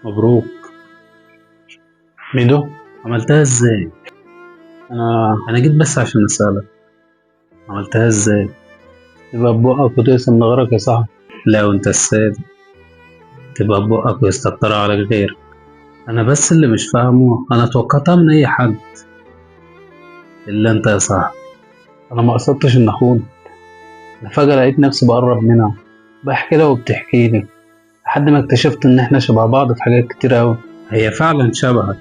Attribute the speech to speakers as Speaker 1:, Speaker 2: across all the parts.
Speaker 1: مبروك. ميدو، عملتها ازاي؟ انا جيت بس عشان اسالك، عملتها ازاي؟ تبقى ببقك وتقسم من غيرك يا صاحبي؟ لا وانت السيد، تبقى ببقك ويستكتر على غيرك. انا بس اللي مش فاهمه، انا توقعتها من اي حد الا انت يا صاحبي. انا ما قصدتش ان اخون، انا فجاه لقيت نفسي بقرب منها، بحكي لها وبتحكي لي، لحد ما اكتشفت ان احنا شبه بعض في حاجات كتير اوي. هي فعلا شبهك،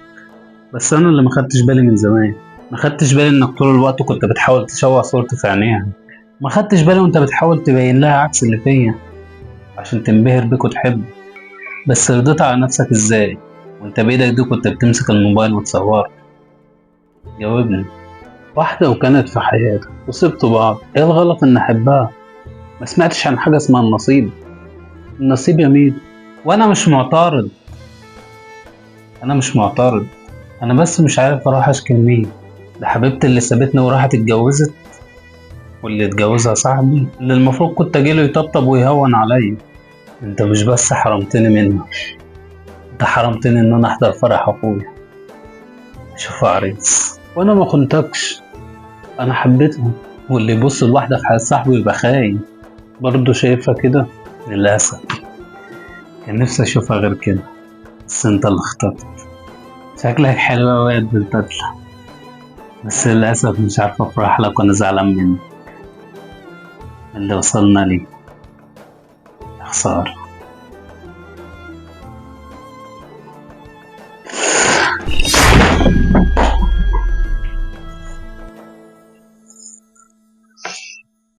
Speaker 1: بس انا اللي ما خدتش بالي من زمان. ما خدتش بالي انك طول الوقت كنت بتحاول تشوه صورتي في عينيها. ما خدتش بالي وانت بتحاول تبين لها عكس اللي فيا عشان تنبهر بيك وتحب. بس رضيت على نفسك ازاي وانت بايدك دي كنت بتمسك الموبايل وتصور؟ جاوبني. واحدة وكانت في حياتك وسبتوا بعض، ايه الغلط ان احبها؟ ما سمعتش عن حاجة اسمها النصيب؟ النصيب يا ميدو. وانا مش معترض، انا مش معترض، انا بس مش عارف اروح اشكي لمين. ده حبيبتي اللي سابتني وراحت اتجوزت، واللي اتجوزها صاحبي اللي المفروض كنت اجيله يطبطب ويهون عليا. انت مش بس حرمتني منها، انت حرمتني ان انا احضر فرح اخويا اشوفه عريس، وانا ما خنتكش. انا حبيتها، واللي يبص لواحدة في حياة صاحبه يبقى خاين. برضه شايفها كده؟ للأسف. كان نفسي اشوفها غير كده، بس انت اللي اخترت. شكلك حلوة أوي يا قد البدلة، بس للأسف مش عارف افرح لك وانا زعلان منك اللي وصلنا ليه. يا خسارة.